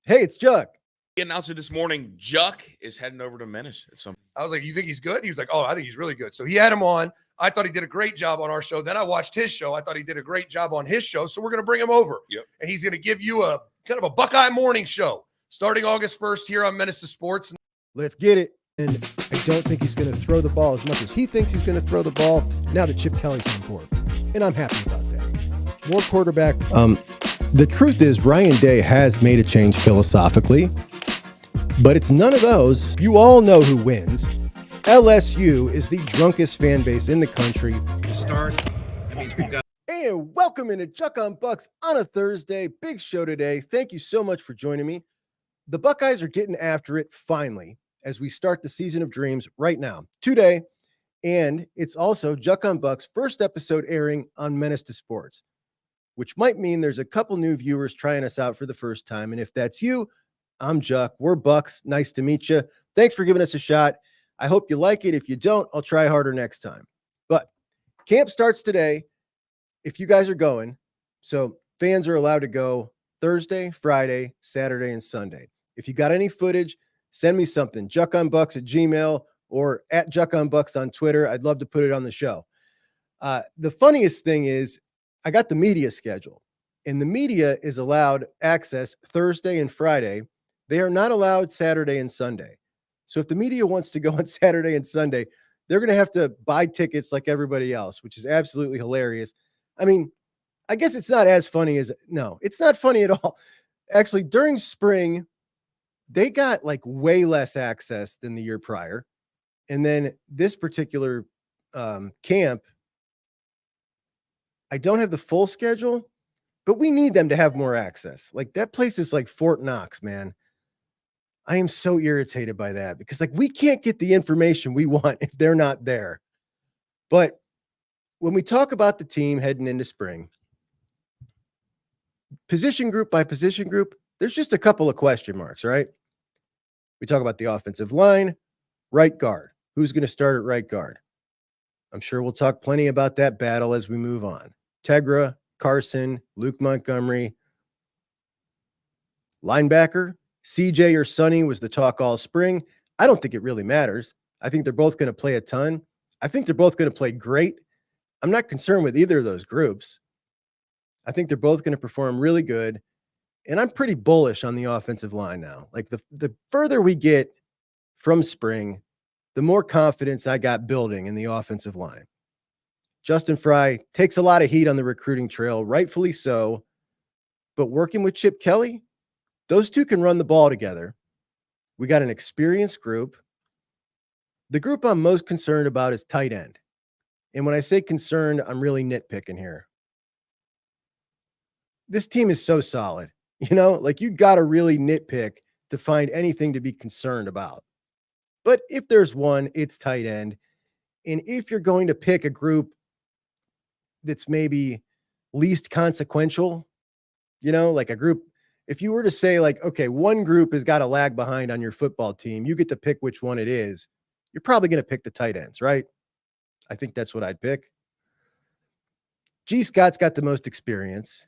Hey, it's Chuck. Announcer this morning, Juck is heading over to Menace at some. I was like, you think he's good? He was like, oh, I think he's really good. So he had him on. I thought he did a great job on our show. Then I watched his show. I thought he did a great job on his show. So we're going to bring him over. Yep. And he's going to give you a kind of a Buckeye morning show starting August 1st here on Menace to Sports. Let's get it. And I don't think he's going to throw the ball as much as he thinks he's going to throw the ball now that Chip Kelly's on board. And I'm happy about that. More quarterback. The truth is Ryan Day has made a change philosophically, but it's none of those. You all know who wins. LSU is the drunkest fan base in the country. And welcome into Chuck on Bucks on a Thursday. Big show today. Thank you so much for joining me. The Buckeyes are getting after it finally as we start the season of dreams right now, today. And it's also Chuck on Bucks' first episode airing on Menace to Sports, which might mean there's a couple new viewers trying us out for the first time. And if that's you, I'm Chuck. We're Bucks. Nice to meet you. Thanks for giving us a shot. I hope you like it. If you don't, I'll try harder next time. But camp starts today if you guys are going. So fans are allowed to go Thursday, Friday, Saturday, and Sunday. If you got any footage, send me something. JuckOnBucks@gmail or @JuckOnBucks on Twitter. I'd love to put it on the show. The funniest thing is I got the media schedule, and the media is allowed access Thursday and Friday. They are not allowed Saturday and Sunday. So if the media wants to go on Saturday and Sunday, they're going to have to buy tickets like everybody else, which is absolutely hilarious. I mean, I guess it's not as funny as, no, it's not funny at all. Actually, during spring, they got like way less access than the year prior. And then this particular camp, I don't have the full schedule, but we need them to have more access. Like that place is like Fort Knox, man. I am so irritated by that because like we can't get the information we want if they're not there. But when we talk about the team heading into spring, position group by position group, there's just a couple of question marks, right? We talk about the offensive line, right guard. Who's going to start at right guard? I'm sure we'll talk plenty about that battle as we move on. Tegra, Carson, Luke Montgomery. Linebacker, CJ or Sonny was the talk all spring. I don't think it really matters. I think they're both going to play a ton. I think they're both going to play great. I'm not concerned with either of those groups. I think they're both going to perform really good. And I'm pretty bullish on the offensive line now. Like the further we get from spring, the more confidence I got building in the offensive line. Justin Frye takes a lot of heat on the recruiting trail, rightfully so. But working with Chip Kelly, those two can run the ball together. We got an experienced group. The group I'm most concerned about is tight end. And when I say concerned, I'm really nitpicking here. This team is so solid. You know, like you got to really nitpick to find anything to be concerned about. But if there's one, it's tight end. And if you're going to pick a group that's maybe least consequential, you know, like a group, if you were to say like, okay, one group has got to lag behind on your football team, you get to pick which one it is. You're probably going to pick the tight ends, right? I think that's what I'd pick. G. Scott's got the most experience.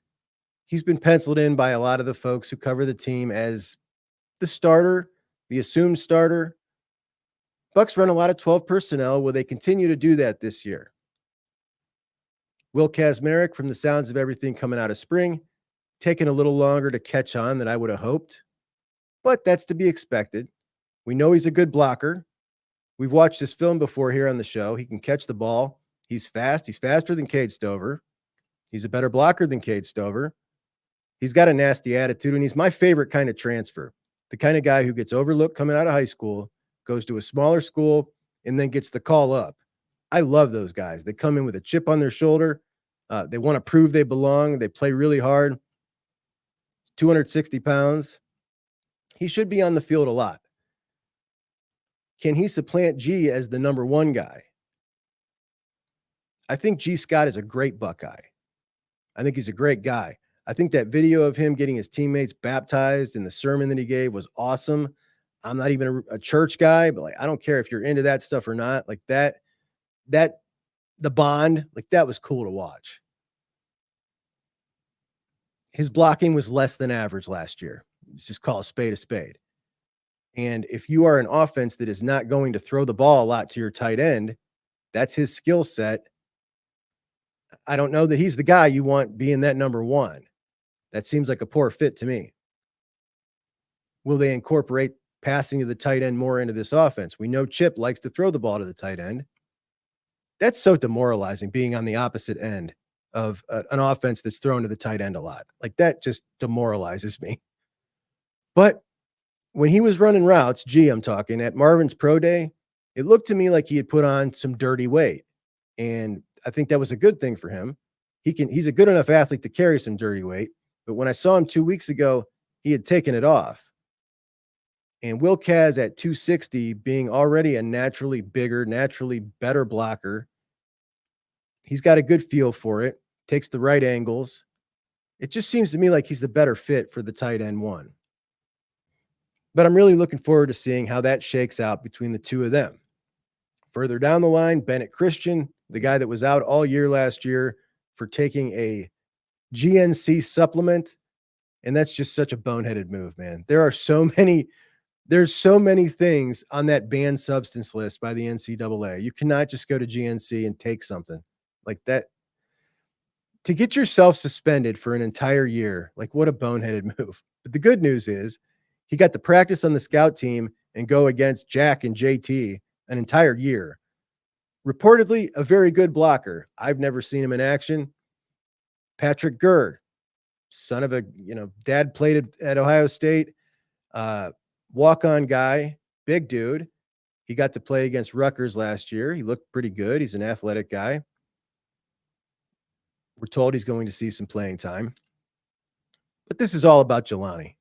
He's been penciled in by a lot of the folks who cover the team as the starter, the assumed starter. Bucks run a lot of 12 personnel. Will they continue to do that this year? Will Kazmarek, from the sounds of everything coming out of spring, taking a little longer to catch on than I would have hoped, but that's to be expected. We know he's a good blocker. We've watched his film before here on the show. He can catch the ball. He's fast. He's faster than Cade Stover. He's a better blocker than Cade Stover. He's got a nasty attitude, and he's my favorite kind of transfer. The kind of guy who gets overlooked coming out of high school, goes to a smaller school, and then gets the call up. I love those guys. They come in with a chip on their shoulder. They want to prove they belong. They play really hard. 260 pounds. He should be on the field a lot. Can he supplant G as the number one guy? I think G. Scott is a great Buckeye. I think he's a great guy. I think that video of him getting his teammates baptized and the sermon that he gave was awesome. I'm not even a church guy, but like, I don't care if you're into that stuff or not. Like the bond, like that was cool to watch. His blocking was less than average last year. Let's just call a spade a spade. And if you are an offense that is not going to throw the ball a lot to your tight end, that's his skill set. I don't know that he's the guy you want being that number one. That seems like a poor fit to me. Will they incorporate passing to the tight end more into this offense? We know Chip likes to throw the ball to the tight end. That's so demoralizing, being on the opposite end of an offense that's thrown to the tight end a lot. Like, that just demoralizes me. But when he was running routes, I'm talking at Marvin's Pro Day, it looked to me like he had put on some dirty weight. And I think that was a good thing for him. He's a good enough athlete to carry some dirty weight. But when I saw him 2 weeks ago, he had taken it off. And Will Kaz at 260, being already a naturally bigger, naturally better blocker, he's got a good feel for it, takes the right angles. It just seems to me like he's the better fit for the tight end one. But I'm really looking forward to seeing how that shakes out between the two of them. Further down the line, Bennett Christian, the guy that was out all year last year for taking a GNC supplement. And that's just such a boneheaded move, man. There's so many things on that banned substance list by the NCAA. You cannot just go to GNC and take something like that. To get yourself suspended for an entire year, like, what a boneheaded move. But the good news is he got to practice on the scout team and go against Jack and JT an entire year. Reportedly a very good blocker. I've never seen him in action. Patrick Gerd, son of a, dad played at Ohio State, walk-on guy, big dude. He got to play against Rutgers last year. He looked pretty good. He's an athletic guy. We're told he's going to see some playing time. But this is all about Jelani.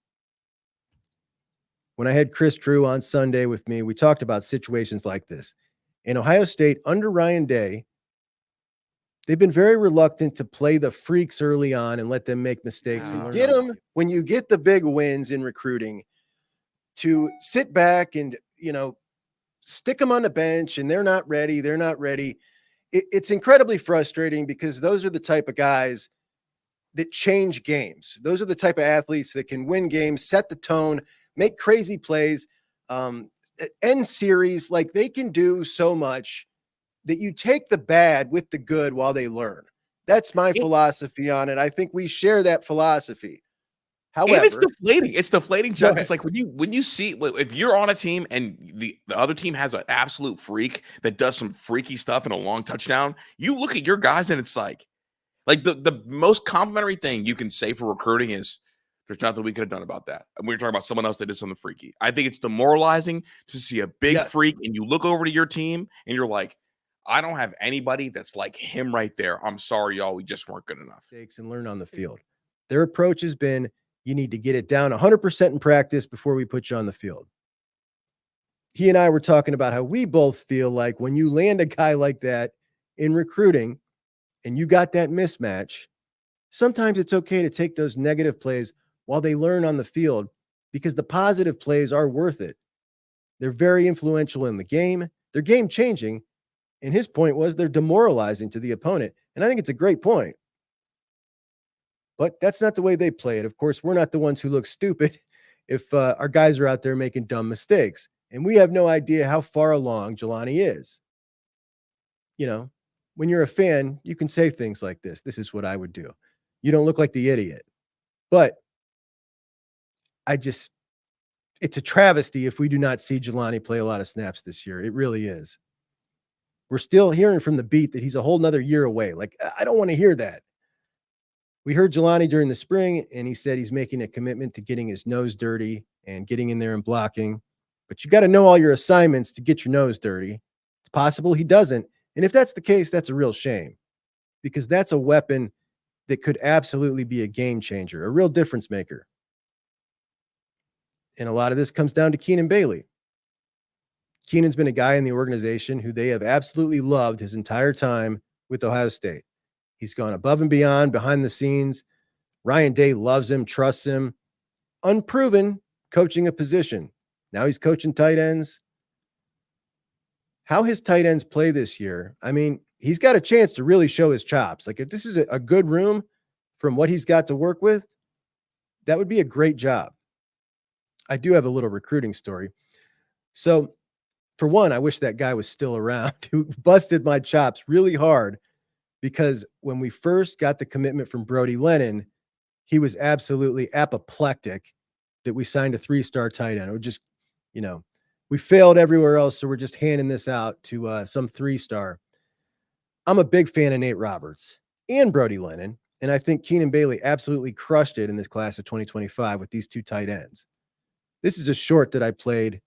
When I had Chris Drew on Sunday with me, we talked about situations like this. In Ohio State, under Ryan Day, they've been very reluctant to play the freaks early on and let them make mistakes and get them when you get the big wins in recruiting, to sit back and, stick them on the bench and they're not ready. It's incredibly frustrating because those are the type of guys that change games. Those are the type of athletes that can win games, set the tone, make crazy plays, end series. Like, they can do so much that you take the bad with the good while they learn. That's my philosophy on it. I think we share that philosophy. However, and it's deflating. It's deflating, Chuck. It's like when you see, if you're on a team and the other team has an absolute freak that does some freaky stuff in a long touchdown, you look at your guys and it's like the most complimentary thing you can say for recruiting is, there's nothing we could have done about that. And we're talking about someone else that did something freaky. I think it's demoralizing to see a big freak and you look over to your team and you're like, I don't have anybody that's like him right there. I'm sorry, y'all. We just weren't good enough. Mistakes and learn on the field. Their approach has been, you need to get it down 100% in practice before we put you on the field. He and I were talking about how we both feel like when you land a guy like that in recruiting and you got that mismatch, sometimes it's okay to take those negative plays while they learn on the field, because the positive plays are worth it. They're very influential in the game. They're game changing. And his point was they're demoralizing to the opponent. And I think it's a great point. But that's not the way they play it. Of course, we're not the ones who look stupid if our guys are out there making dumb mistakes. And we have no idea how far along Jelani is. When you're a fan, you can say things like this. This is what I would do. You don't look like the idiot. But it's a travesty if we do not see Jelani play a lot of snaps this year. It really is. We're still hearing from the beat that he's a whole nother year away. Like, I don't want to hear that. We heard Jelani during the spring, and he said he's making a commitment to getting his nose dirty and getting in there and blocking. But you got to know all your assignments to get your nose dirty. It's possible he doesn't. And if that's the case, that's a real shame, because that's a weapon that could absolutely be a game changer, a real difference maker. And a lot of this comes down to Keenan Bailey. Keenan's been a guy in the organization who they have absolutely loved his entire time with Ohio State. He's gone above and beyond behind the scenes. Ryan Day loves him, trusts him. Unproven coaching a position. Now he's coaching tight ends. How his tight ends play this year, I mean, he's got a chance to really show his chops. Like, if this is a good room from what he's got to work with, that would be a great job. I do have a little recruiting story. So, for one, I wish that guy was still around who busted my chops really hard, because when we first got the commitment from Brody Lennon, he was absolutely apoplectic that we signed a 3-star tight end. It would just, we failed everywhere else, so we're just handing this out to some 3-star. I'm a big fan of Nate Roberts and Brody Lennon, and I think Keenan Bailey absolutely crushed it in this class of 2025 with these 2 tight ends. This is a short that I played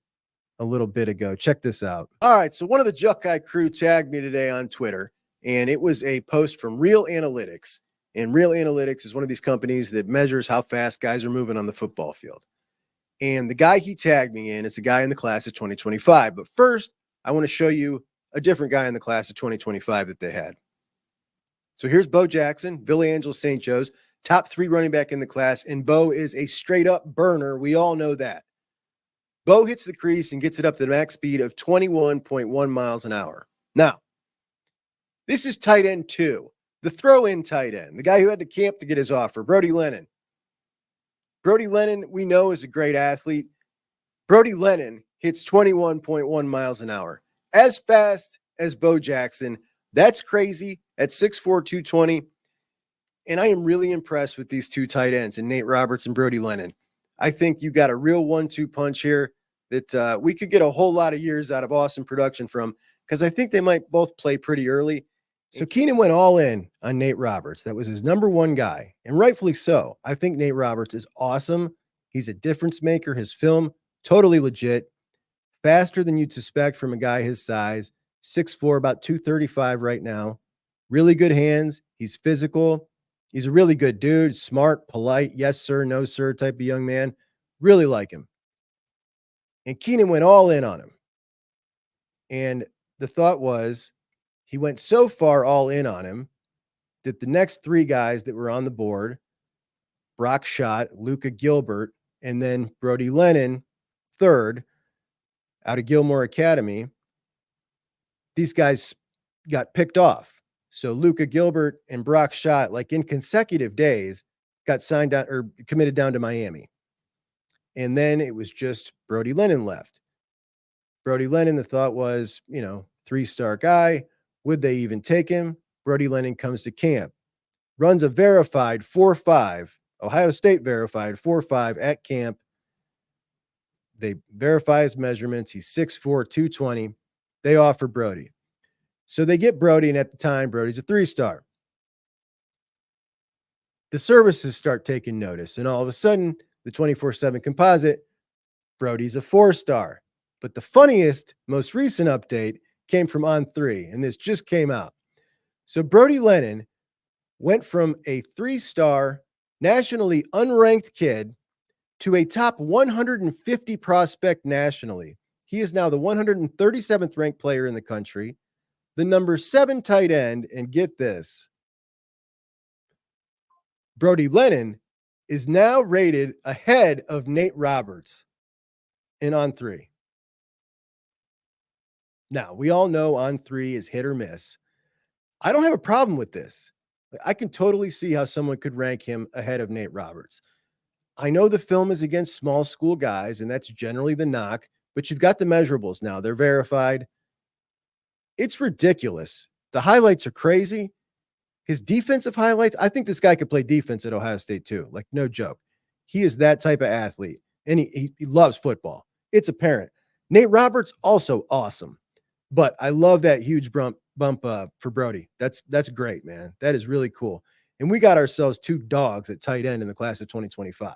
a little bit ago. Check this out. All right, so one of the Buckeye crew tagged me today on Twitter, and it was a post from Real Analytics. And Real Analytics is one of these companies that measures how fast guys are moving on the football field. And the guy he tagged me in is a guy in the class of 2025. But first, I want to show you a different guy in the class of 2025 that they had. So here's Bo Jackson, Villa Angel St. Joe's, top 3 running back in the class. And Bo is a straight up burner. We all know that. Bo hits the crease and gets it up to the max speed of 21.1 miles an hour. Now, this is tight end 2, the throw-in tight end, the guy who had to camp to get his offer, Brody Lennon. Brody Lennon, we know, is a great athlete. Brody Lennon hits 21.1 miles an hour. As fast as Bo Jackson. That's crazy at 6'4", 220. And I am really impressed with these 2 tight ends, and Nate Roberts and Brody Lennon. I think you got a real 1-2 punch here that we could get a whole lot of years out of awesome production from, because I think they might both play pretty early. So Keenan went all in on Nate Roberts. That was his number 1 guy, and rightfully so. I think Nate Roberts is awesome. He's a difference maker. His film, totally legit. Faster than you'd suspect from a guy his size. 6'4", about 235 right now. Really good hands. He's physical. He's a really good dude. Smart, polite, yes sir, no sir type of young man. Really like him. And Keenan went all in on him. And the thought was, he went so far all in on him that the next 3 guys that were on the board, Brock Schott, Luka Gilbert, and then Brody Lennon, 3rd, out of Gilmore Academy, these guys got picked off. So Luka Gilbert and Brock Schott, like in consecutive days, got signed down or committed down to Miami. And then it was just Brody Lennon left. Brody Lennon, the thought was, 3-star guy. Would they even take him? Brody Lennon comes to camp, runs a verified 4.5, Ohio State verified 4.5 at camp. They verify his measurements. He's 6'4", 220. They offer Brody. So they get Brody, and at the time, Brody's a 3-star. The services start taking notice, and all of a sudden, the 24/7 composite, Brody's a 4-star. But the funniest, most recent update came from On3, and this just came out. So Brody Lennon went from a 3-star, nationally unranked kid to a top 150 prospect nationally. He is now the 137th ranked player in the country, the number 7 tight end, and get this, Brody Lennon is now rated ahead of Nate Roberts in On3. Now, we all know On3 is hit or miss. I don't have a problem with this. I can totally see how someone could rank him ahead of Nate Roberts. I know the film is against small school guys, and that's generally the knock, but you've got the measurables now. They're verified. It's ridiculous. The highlights are crazy. His defensive highlights, I think this guy could play defense at Ohio State too. Like, no joke. He is that type of athlete, and he loves football. It's apparent. Nate Roberts, also awesome. But I love that huge bump for Brody. That's great, man. That is really cool. And we got ourselves 2 dogs at tight end in the class of 2025.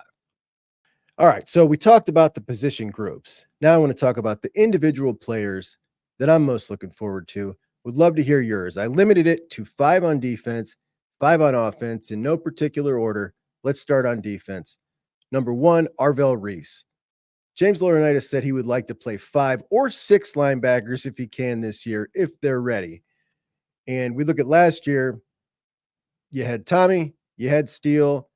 All right, so we talked about the position groups. Now I want to talk about the individual players that I'm most looking forward to. Would love to hear yours. I limited it to 5 on defense, 5 on offense, in no particular order. Let's start on defense. Number 1, Arvell Reese. James Laurinaitis said he would like to play 5 or 6 linebackers if he can this year, if they're ready. And we look at last year, you had Tommy, you had Steele,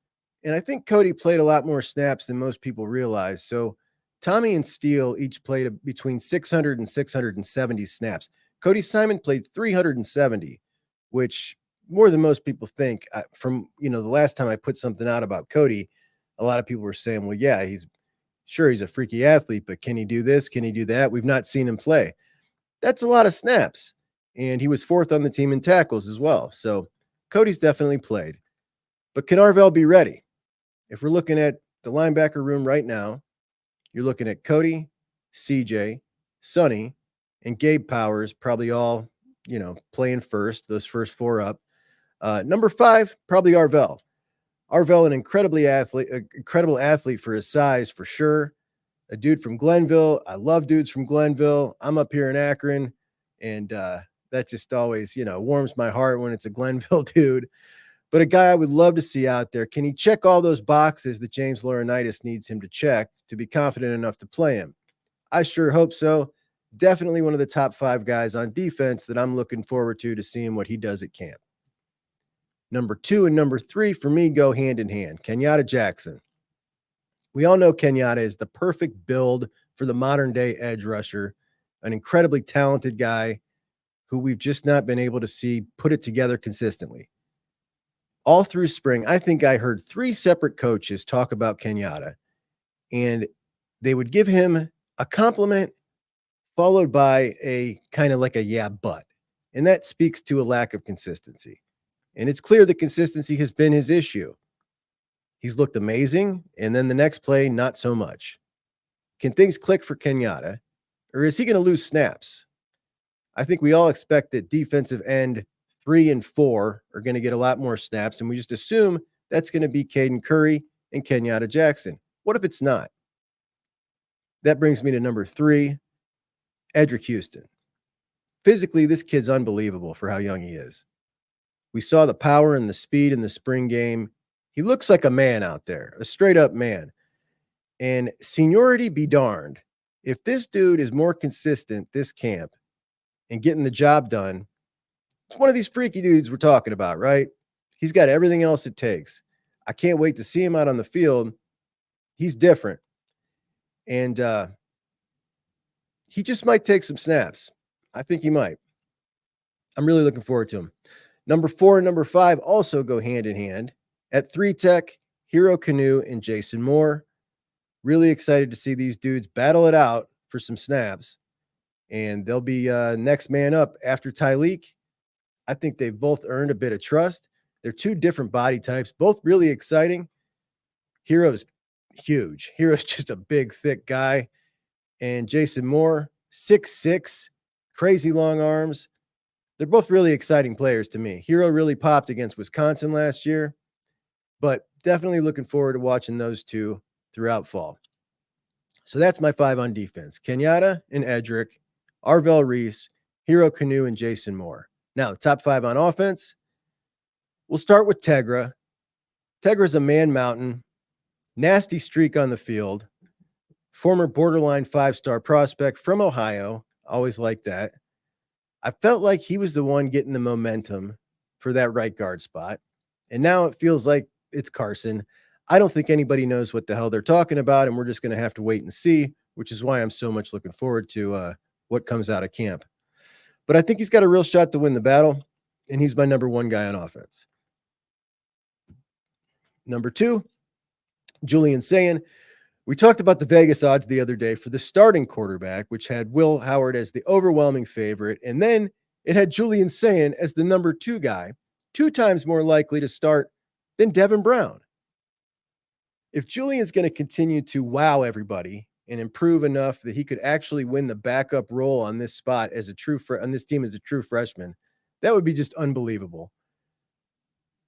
and I think Cody played a lot more snaps than most people realize. So Tommy and Steele each played between 600 and 670 snaps. Cody Simon played 370, which more than most people think. From the last time I put something out about Cody, a lot of people were saying, well, yeah, he's Sure, he's a freaky athlete, but can he do this? Can he do that? We've not seen him play. That's a lot of snaps. And he was 4th on the team in tackles as well. So Cody's definitely played. But can Arvell be ready? If we're looking at the linebacker room right now, you're looking at Cody, CJ, Sonny, and Gabe Powers, probably all, playing first, those first 4 up. Number 5, probably Arvell. Arvell, an incredible athlete for his size, for sure. A dude from Glenville. I love dudes from Glenville. I'm up here in Akron, and that just always, warms my heart when it's a Glenville dude. But a guy I would love to see out there. Can he check all those boxes that James Laurinaitis needs him to check to be confident enough to play him? I sure hope so. Definitely one of the top 5 guys on defense that I'm looking forward to seeing what he does at camp. Number 2 and number 3 for me go hand in hand. Kenyatta Jackson. We all know Kenyatta is the perfect build for the modern day edge rusher, an incredibly talented guy who we've just not been able to see put it together consistently. All through spring, I think I heard 3 separate coaches talk about Kenyatta, and they would give him a compliment followed by a kind of like a yeah, but. And that speaks to a lack of consistency. And it's clear that consistency has been his issue. He's looked amazing, and then the next play, not so much. Can things click for Kenyatta, or is he going to lose snaps? I think we all expect that defensive end 3 and 4 are going to get a lot more snaps, and we just assume that's going to be Caden Curry and Kenyatta Jackson. What if it's not? That brings me to number 3, Edric Houston. Physically, this kid's unbelievable for how young he is. We saw the power and the speed in the spring game. He looks like a man out there, a straight-up man. And seniority be darned. If this dude is more consistent this camp and getting the job done, it's one of these freaky dudes we're talking about, right? He's got everything else it takes. I can't wait to see him out on the field. He's different. And he just might take some snaps. I think he might. I'm really looking forward to him. Number 4 and number 5 also go hand in hand. At 3 Tech, Hero Canoe and Jason Moore. Really excited to see these dudes battle it out for some snaps. And they'll be next man up after Tyleek. I think they've both earned a bit of trust. They're 2 different body types, both really exciting. Hero's huge. Hero's just a big, thick guy. And Jason Moore, 6'6", crazy long arms. They're both really exciting players to me. Hero really popped against Wisconsin last year, but definitely looking forward to watching those 2 throughout fall. So that's my 5 on defense. Kenyatta and Edric, Arvell Reese, Hero Canoe, and Jason Moore. Now, the top 5 on offense. We'll start with Tegra. Tegra's a man mountain, nasty streak on the field, former borderline 5-star prospect from Ohio. Always like that. I felt like he was the one getting the momentum for that right guard spot. And now it feels like it's Carson. I don't think anybody knows what the hell they're talking about, and we're just going to have to wait and see, which is why I'm so much looking forward to what comes out of camp. But I think he's got a real shot to win the battle, and he's my number 1 guy on offense. Number 2, Julian Sayin. We talked about the Vegas odds the other day for the starting quarterback, which had Will Howard as the overwhelming favorite, and then it had Julian Sayin as the number 2 guy, 2 times more likely to start than Devin Brown. If Julian's going to continue to wow everybody and improve enough that he could actually win the backup role on this spot as a true on this team as a true freshman, that would be just unbelievable.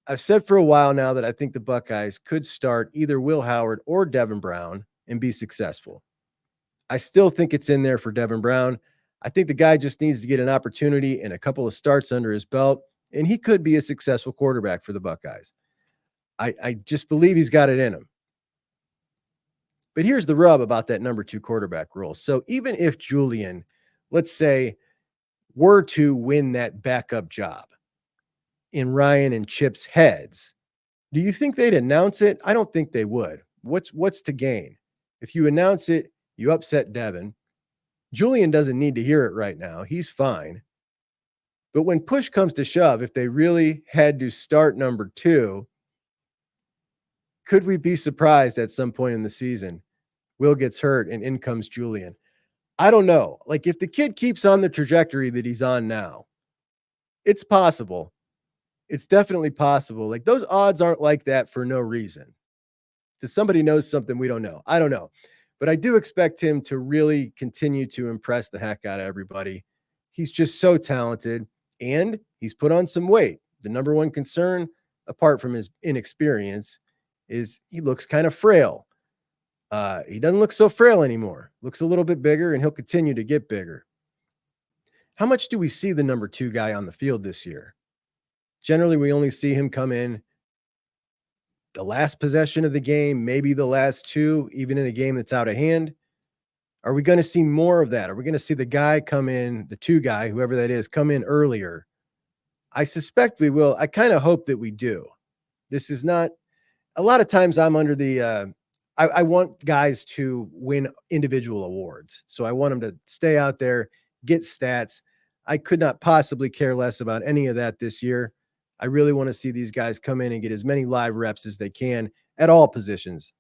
I've said for a while now that I think the Buckeyes could start either Will Howard or Devin Brown and be successful. I still think it's in there for Devin Brown. I think the guy just needs to get an opportunity and a couple of starts under his belt, and he could be a successful quarterback for the Buckeyes. I just believe he's got it in him. But here's the rub about that number 2 quarterback role. So even if Julian, let's say, were to win that backup job in Ryan and Chip's heads, do you think they'd announce it? I don't think they would. What's to gain? If you announce it, you upset Devin. Julian doesn't need to hear it right now. He's fine. But when push comes to shove, if they really had to start number 2, could we be surprised at some point in the season Will gets hurt, and in comes Julian. I don't know. Like, if the kid keeps on the trajectory that he's on now, it's possible. It's definitely possible. Like, those odds aren't like that for no reason. Does somebody know something we don't know? I don't know. But I do expect him to really continue to impress the heck out of everybody. He's just so talented, and he's put on some weight. The number one concern, apart from his inexperience, is he looks kind of frail. He doesn't look so frail anymore. Looks a little bit bigger, and he'll continue to get bigger. How much do we see the number 2 guy on the field this year? Generally, we only see him come in the last possession of the game, maybe the last 2, even in a game that's out of hand. Are we going to see more of that? Are we going to see the guy come in, the 2 guy, whoever that is, come in earlier? I suspect we will. I kind of hope that we do. This is not, a lot of times I'm under the, I want guys to win individual awards. So I want them to stay out there, get stats. I could not possibly care less about any of that this year. I really want to see these guys come in and get as many live reps as they can at all positions.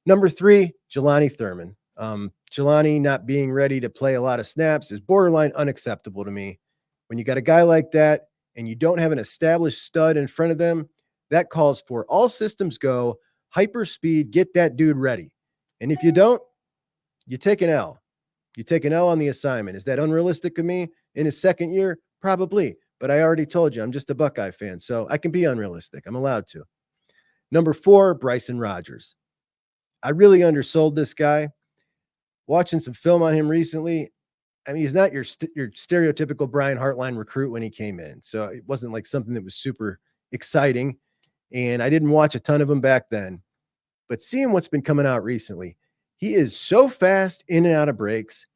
Number 3, Jelani Thurman. Jelani not being ready to play a lot of snaps is borderline unacceptable to me. When you got a guy like that and you don't have an established stud in front of them, that calls for all systems go, hyper speed, get that dude ready. And if you don't, you take an L. You take an L on the assignment. Is that unrealistic of me in his second year? Probably. But I already told you, I'm just a Buckeye fan, so I can be unrealistic. I'm allowed to. Number 4, Bryson Rodgers. I really undersold this guy. Watching some film on him recently, I mean, he's not your stereotypical Brian Hartline recruit when he came in. So it wasn't like something that was super exciting. And I didn't watch a ton of him back then. But seeing what's been coming out recently, he is so fast in and out of breaks.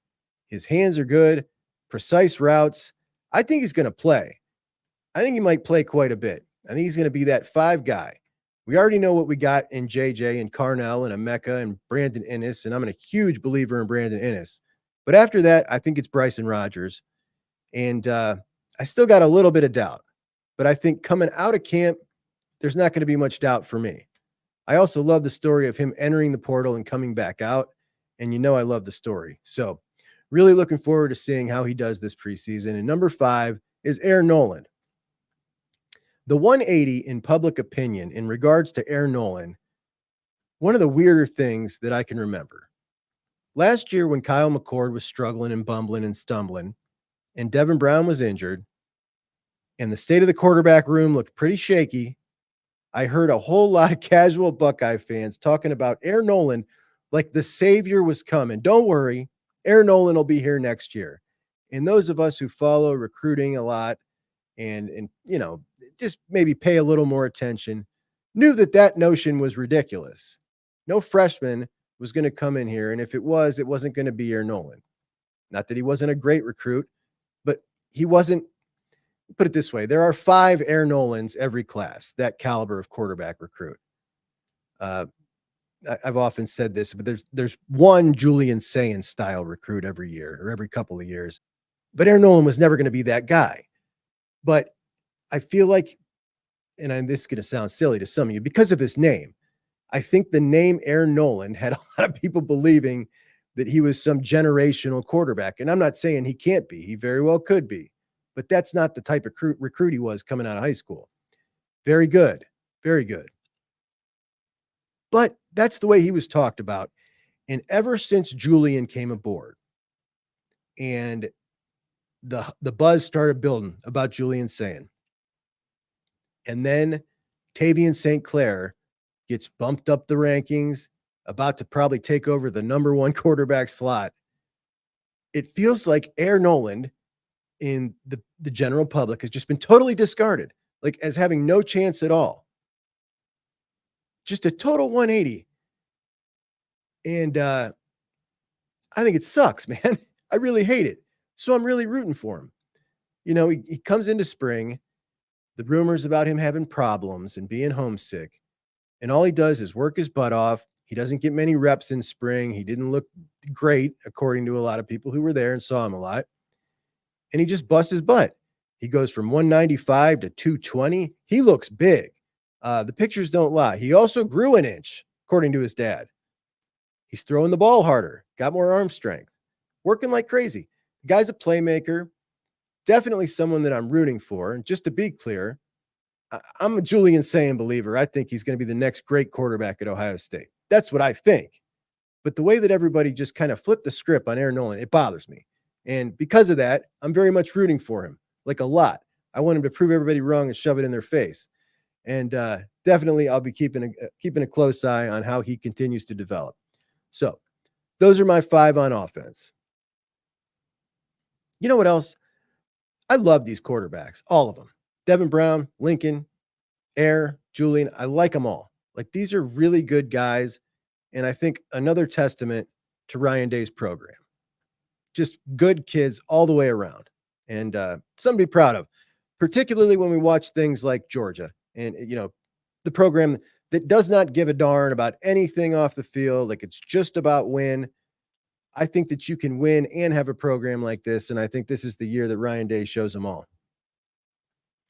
His hands are good, precise routes. I think he's going to play. I think he might play quite a bit. I think he's going to be that 5 guy. We already know what we got in JJ and Carnell and Emeka and Brandon Inniss, and I'm a huge believer in Brandon Inniss. But after that, I think it's Bryson Rodgers. And I still got a little bit of doubt. But I think coming out of camp, there's not going to be much doubt for me. I also love the story of him entering the portal and coming back out. And you know I love the story. So really looking forward to seeing how he does this preseason. And number 5 is Aaron Noland. The 180 in public opinion in regards to Aaron Noland, one of the weirder things that I can remember. Last year when Kyle McCord was struggling and bumbling and stumbling, and Devin Brown was injured, and the state of the quarterback room looked pretty shaky, I heard a whole lot of casual Buckeye fans talking about Aaron Noland like the savior was coming. Don't worry, Aaron Noland will be here next year. And those of us who follow recruiting a lot and you know, just maybe pay a little more attention, knew that that notion was ridiculous. No freshman was going to come in here, and if it wasn't going to be Aaron Noland. Not that he wasn't a great recruit, but he wasn't. Put it this way, there are 5 Aaron Nolands every class, that caliber of quarterback recruit. I've often said this, but there's one Julian Sayin style recruit every year or every couple of years. But Aaron Noland was never going to be that guy. But I feel like, and this is going to sound silly to some of you, because of his name, I think the name Aaron Noland had a lot of people believing that he was some generational quarterback. And I'm not saying he can't be. He very well could be. But that's not the type of recruit he was coming out of high school. Very good. Very good. But that's the way he was talked about. And ever since Julian came aboard and the buzz started building about Julian Sayin, and then Tavian St. Clair gets bumped up the rankings, about to probably take over the number 1 quarterback slot, it feels like Aaron Noland in the general public has just been totally discarded, like as having no chance at all. Just a total 180. And I think it sucks, man. I really hate it. So I'm really rooting for him. You know, he comes into spring, the rumors about him having problems and being homesick, and all he does is work his butt off. He doesn't get many reps in spring. He didn't look great, according to a lot of people who were there and saw him a lot. And he just busts his butt. He goes from 195 to 220. He looks big. The pictures don't lie. He also grew an inch, according to his dad. He's throwing the ball harder, got more arm strength, working like crazy. The guy's a playmaker, definitely someone that I'm rooting for. And just to be clear, I'm a Julian Sayin believer. I think he's going to be the next great quarterback at Ohio State. That's what I think. But the way that everybody just kind of flipped the script on Aaron Nolan, it bothers me. And because of that, I'm very much rooting for him, like a lot. I want him to prove everybody wrong and shove it in their face. And definitely I'll be keeping a close eye on how he continues to develop. So those are my 5 on offense. You know what else? I love these quarterbacks, all of them. Devin Brown, Lincoln, Air, Julian. I like them all. Like, these are really good guys. And I think another testament to Ryan Day's program. Just good kids all the way around. And something to be proud of, particularly when we watch things like Georgia and, the program that does not give a darn about anything off the field. Like, it's just about win. I think that you can win and have a program like this. And I think this is the year that Ryan Day shows them all.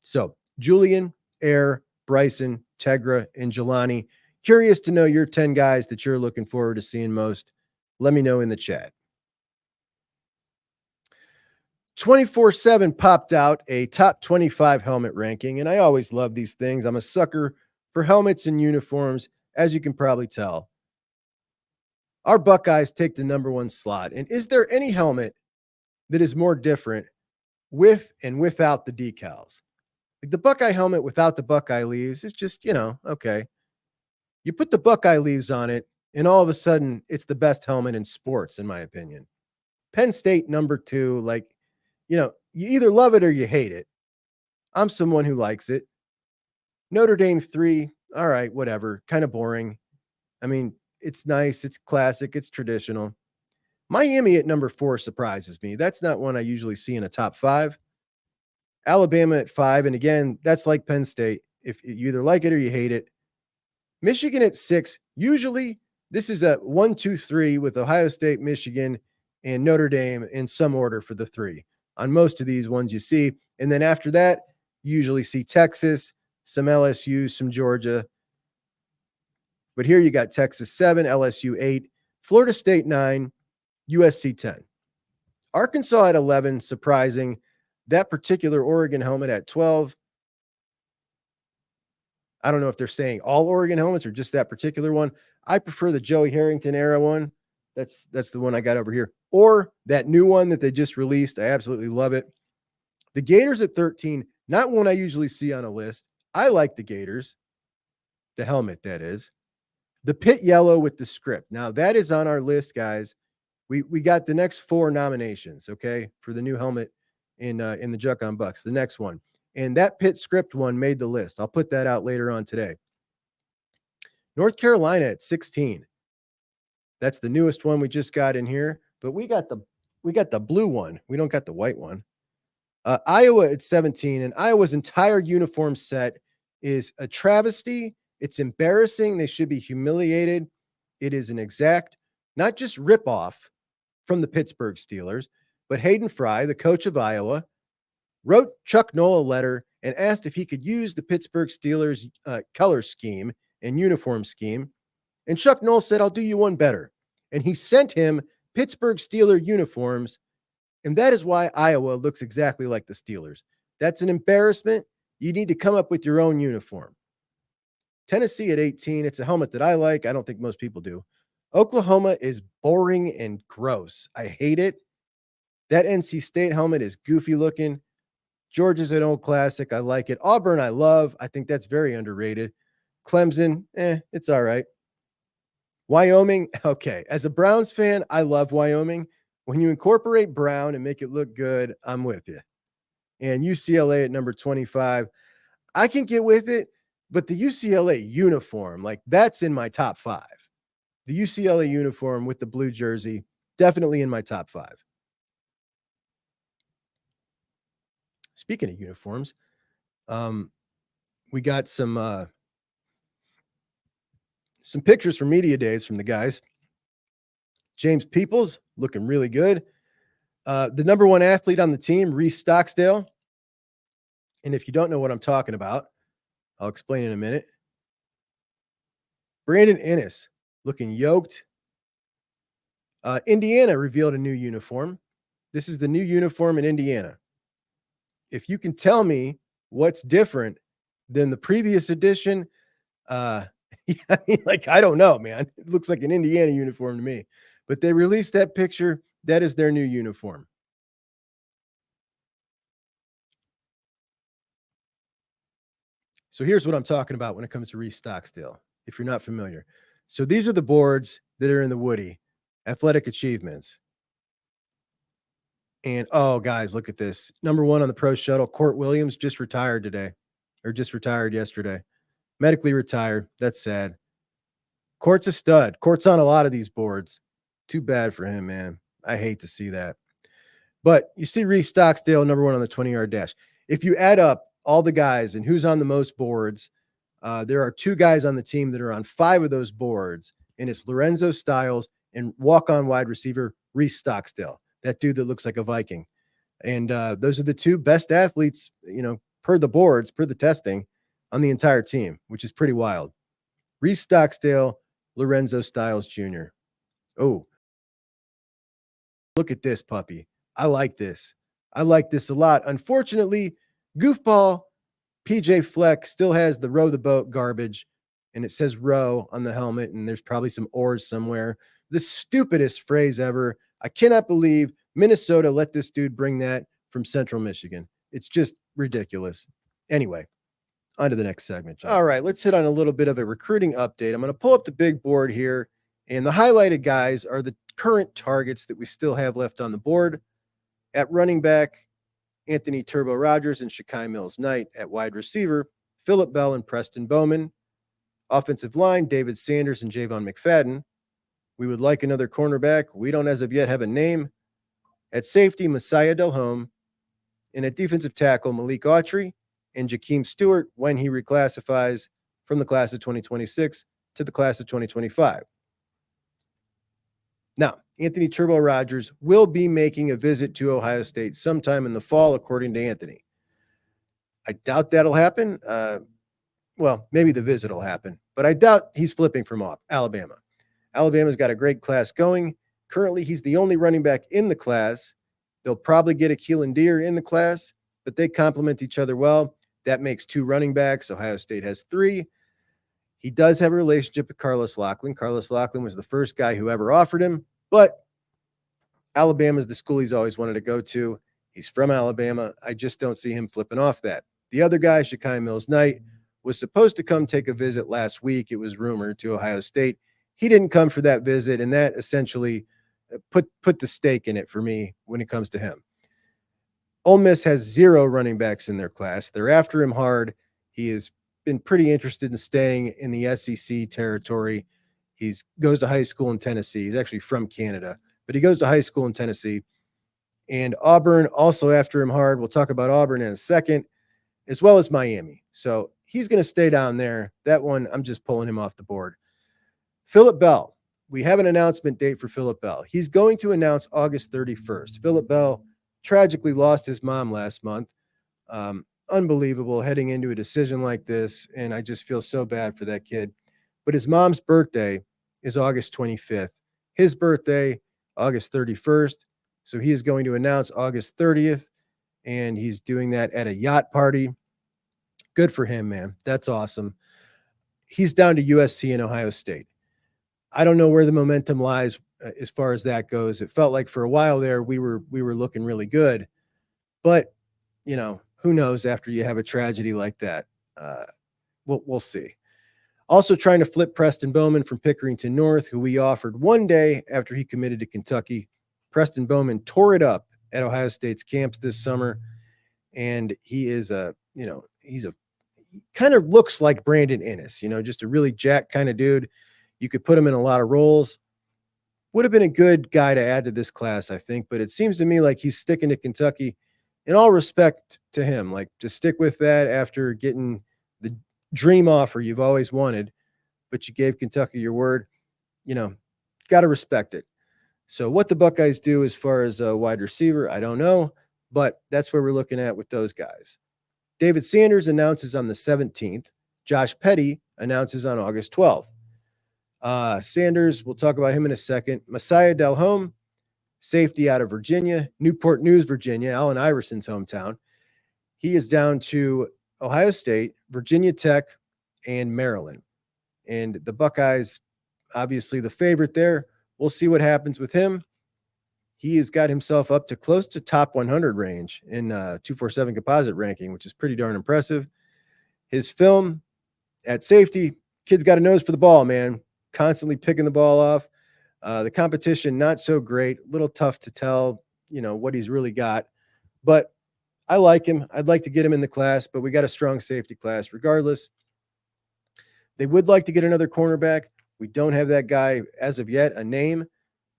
So Julian, Air, Bryson, Tegra, and Jelani, curious to know your 10 guys that you're looking forward to seeing most. Let me know in the chat. 24/7 popped out a top 25 helmet ranking, and I always love these things. I'm a sucker for helmets and uniforms, as you can probably tell. Our Buckeyes take the number 1 slot. And is there any helmet that is more different with and without the decals? Like, the Buckeye helmet without the Buckeye leaves is just, okay. You put the Buckeye leaves on it, and all of a sudden, it's the best helmet in sports, in my opinion. Penn State, number 2, like, you either love it or you hate it. I'm someone who likes it. Notre Dame 3, all right, whatever, kind of boring. I mean, it's nice, it's classic, it's traditional. Miami at number 4 surprises me. That's not one I usually see in a top 5. Alabama at 5, and again, that's like Penn State. If you either like it or you hate it. Michigan at 6. Usually, this is a 1, 2, 3 with Ohio State, Michigan, and Notre Dame in some order for the 3. On most of these ones you see. And then after that, you usually see Texas, some LSU, some Georgia. But here you got Texas 7, LSU 8, Florida State 9, USC 10. Arkansas at 11, surprising. That particular Oregon helmet at 12. I don't know if they're saying all Oregon helmets or just that particular one. I prefer the Joey Harrington era one. That's the one I got over here. Or that new one that they just released. I absolutely love it. The Gators at 13, not one I usually see on a list. I like the Gators. The helmet, that is. The pit yellow with the script. Now, that is on our list, guys. We got the next 4 nominations, okay, for the new helmet in the Juck on Bucks, the next one. And that pit script one made the list. I'll put that out later on today. North Carolina at 16. That's the newest one we just got in here, but we got the blue one. We don't got the white one. Iowa at 17, and Iowa's entire uniform set is a travesty. It's embarrassing. They should be humiliated. It is an exact, not just ripoff from the Pittsburgh Steelers, but Hayden Frye, the coach of Iowa, wrote Chuck Noll a letter and asked if he could use the Pittsburgh Steelers color scheme and uniform scheme. And Chuck Noll said, I'll do you one better. And he sent him Pittsburgh Steeler uniforms. And that is why Iowa looks exactly like the Steelers. That's an embarrassment. You need to come up with your own uniform. Tennessee at 18. It's a helmet that I like. I don't think most people do. Oklahoma is boring and gross. I hate it. That NC State helmet is goofy looking. Georgia's an old classic. I like it. Auburn, I love. I think that's very underrated. Clemson, it's all right. Wyoming, okay. As a Browns fan, I love Wyoming. When you incorporate brown and make it look good, I'm with you. And UCLA at number 25, I can get with it, but the UCLA uniform, like, that's in my top 5. The UCLA uniform with the blue jersey, definitely in my top 5. Speaking of uniforms, we got some pictures from media days from the guys. James Peoples looking really good. The number 1 athlete on the team, Reese Stocksdale. And if you don't know what I'm talking about, I'll explain in a minute. Brandon Ennis looking yoked. Indiana revealed a new uniform. This is the new uniform in Indiana. If you can tell me what's different than the previous edition, I mean, like, I don't know, man. It looks like an Indiana uniform to me. But they released that picture. That is their new uniform. So here's what I'm talking about when it comes to Reese Stocksdale, if you're not familiar. So these are the boards that are in the Woody Athletic Achievements. And oh, guys, look at this. Number 1 on the Pro Shuttle, Court Williams, just retired today, or just retired yesterday. Medically retired. That's sad. Court's a stud. Court's on a lot of these boards. Too bad for him, man. I hate to see that. But you see Reese Stocksdale, number 1 on the 20-yard dash. If you add up all the guys and who's on the most boards, there are 2 guys on the team that are on 5 of those boards, and it's Lorenzo Styles and walk-on wide receiver Reese Stocksdale, that dude that looks like a Viking. And those are the 2 best athletes, per the boards, per the testing, on the entire team, which is pretty wild. Reese Stocksdale, Lorenzo Styles Jr. Oh, look at this puppy. I like this. I like this a lot. Unfortunately, goofball PJ Fleck still has the row the boat garbage, and it says row on the helmet, and there's probably some oars somewhere. The stupidest phrase ever. I cannot believe Minnesota let this dude bring that from Central Michigan. It's just ridiculous. Anyway, on to the next segment, John. All right, let's hit on a little bit of a recruiting update. I'm going to pull up the big board here, and the highlighted guys are the current targets that we still have left on the board. At running back, Anthony Turbo Rogers and Shakai Mills-Knight. At wide receiver, Phillip Bell and Preston Bowman. Offensive line, David Sanders and Jayvon McFadden. We would like another cornerback. We don't as of yet have a name. At safety, Messiah Delhomme. And at defensive tackle, Malik Autry and Jakeem Stewart when he reclassifies from the class of 2026 to the class of 2025. Now, Anthony Turbo Rogers will be making a visit to Ohio State sometime in the fall, according to Anthony. I doubt that'll happen. Well, maybe the visit will happen, but I doubt he's flipping from Alabama. Alabama's got a great class going. Currently, he's the only running back in the class. They'll probably get a Keelan Deere in the class, but they complement each other well. That makes 2 running backs. Ohio State has 3. He does have a relationship with Carlos Loughlin. Carlos Loughlin was the first guy who ever offered him, but Alabama is the school he's always wanted to go to. He's from Alabama. I just don't see him flipping off that. The other guy, Shakai Mills-Knight, was supposed to come take a visit last week. It was rumored to Ohio State. He didn't come for that visit, and that essentially put the stake in it for me when it comes to him. Ole Miss has 0 running backs in their class. They're after him hard. He has been pretty interested in staying in the SEC territory. He goes to high school in Tennessee. He's actually from Canada, but he goes to high school in Tennessee. And Auburn also after him hard. We'll talk about Auburn in a second, as well as Miami. So he's going to stay down there. That one, I'm just pulling him off the board. Phillip Bell. We have an announcement date for Phillip Bell. He's going to announce August 31st. Phillip Bell tragically lost his mom last month. Unbelievable heading into a decision like this, and I just feel so bad for that kid. But his mom's birthday is August 25th. His birthday, August 31st. So he is going to announce August 30th, and he's doing that at a yacht party. Good for him, man. That's awesome. He's down to USC and Ohio State. I don't know where the momentum lies as far as that goes. It felt like for a while there we were looking really good, but who knows after you have a tragedy like that. We'll see. Also trying to flip Preston Bowman from Pickerington North, who we offered one day after he committed to Kentucky. Preston Bowman tore it up at Ohio State's camps this summer, and he is he kind of looks like Brandon Inniss, just a really jacked kind of dude. You could put him in a lot of roles. Would have been a good guy to add to this class, I think, but it seems to me like he's sticking to Kentucky. In all respect to him, like, just stick with that after getting the dream offer you've always wanted, but you gave Kentucky your word. Got to respect it. So what the Buckeyes do as far as a wide receiver, I don't know, but that's where we're looking at with those guys. David Sanders announces on the 17th. Josh Petty announces on August 12th. Sanders, we'll talk about him in a second. Messiah Delhomme, safety out of Virginia, Newport News, Virginia, Allen Iverson's hometown. He is down to Ohio State, Virginia Tech, and Maryland. And the Buckeyes, obviously the favorite there. We'll see what happens with him. He has got himself up to close to top 100 range in 247 composite ranking, which is pretty darn impressive. His film at safety, kid's got a nose for the ball, man. Constantly picking the ball off. The competition, not so great. A little tough to tell, what he's really got. But I like him. I'd like to get him in the class, but we got a strong safety class regardless. They would like to get another cornerback. We don't have that guy as of yet, a name.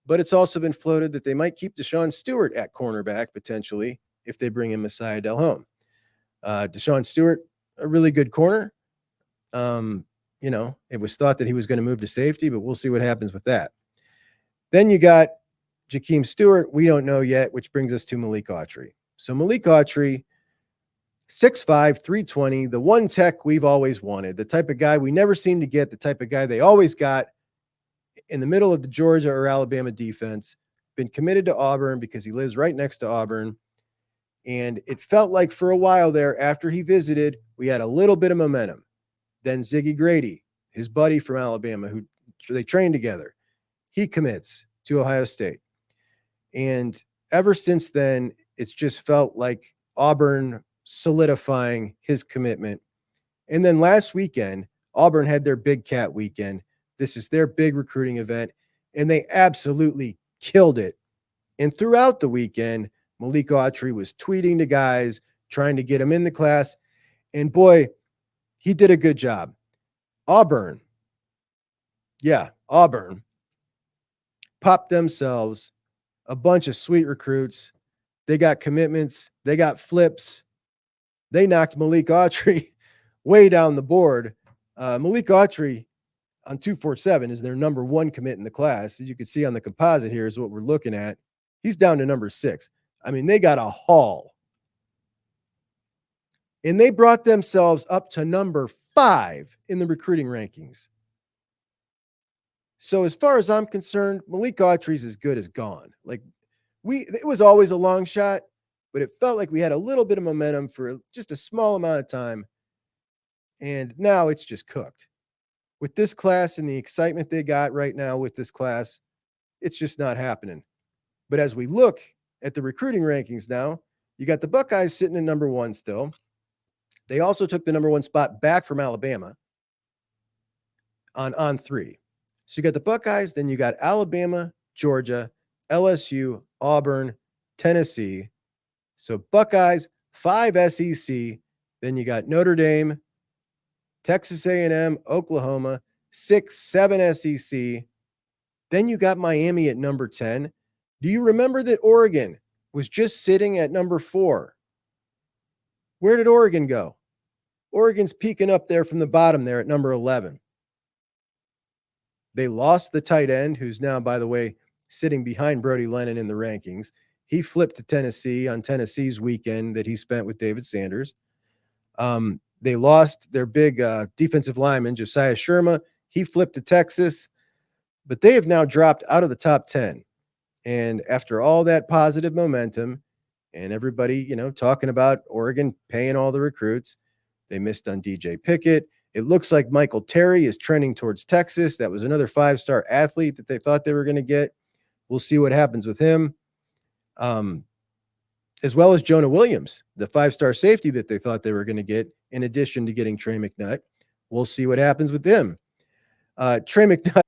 But it's also been floated that they might keep Deshaun Stewart at cornerback potentially if they bring in Messiah Delhomme. Deshaun Stewart, a really good corner. It was thought that he was going to move to safety, but we'll see what happens with that. Then you got Jakeem Stewart. We don't know yet, which brings us to Malik Autry. So Malik Autry, 6'5", 320, the one tech we've always wanted, the type of guy we never seem to get, the type of guy they always got in the middle of the Georgia or Alabama defense, been committed to Auburn because he lives right next to Auburn. And it felt like for a while there, after he visited, we had a little bit of momentum. Then Ziggy Grady, his buddy from Alabama, who they trained together, he commits to Ohio State. And ever since then, it's just felt like Auburn solidifying his commitment. And then last weekend, Auburn had their Big Cat weekend. This is their big recruiting event, and they absolutely killed it. And throughout the weekend, Malik Autry was tweeting to guys, trying to get him in the class. And boy, he did a good job. Auburn popped themselves a bunch of sweet recruits. They got commitments. They got flips. They knocked Malik Autry way down the board. Malik Autry on 247 is their number one commit in the class. As you can see on the composite here is what we're looking at. He's down to number 6. I mean, they got a haul. And they brought themselves up to number 5 in the recruiting rankings. So as far as I'm concerned, Malik Autry's as good as gone. Like it was always a long shot, but it felt like we had a little bit of momentum for just a small amount of time. And now it's just cooked. With this class and the excitement they got right now with this class, it's just not happening. But as we look at the recruiting rankings now, you got the Buckeyes sitting in number 1 still. They also took the number 1 spot back from Alabama on 3. So you got the Buckeyes, then you got Alabama, Georgia, LSU, Auburn, Tennessee. So Buckeyes, 5 SEC. Then you got Notre Dame, Texas A&M, Oklahoma, 6, 7 SEC. Then you got Miami at number 10. Do you remember that Oregon was just sitting at number 4? Where did Oregon go? Oregon's peeking up there from the bottom there at number 11. They lost the tight end, who's now, by the way, sitting behind Brody Lennon in the rankings. He flipped to Tennessee on Tennessee's weekend that he spent with David Sanders. They lost their big defensive lineman, Josiah Sherma. He flipped to Texas, but they have now dropped out of the top 10. And after all that positive momentum and everybody, talking about Oregon paying all the recruits, they missed on DJ Pickett. It looks like Michael Terry is trending towards Texas. That was another 5-star athlete that they thought they were going to get. We'll see what happens with him. As well as Jonah Williams, the 5-star safety that they thought they were going to get, in addition to getting Trey McNutt. We'll see what happens with him. Trey McNutt.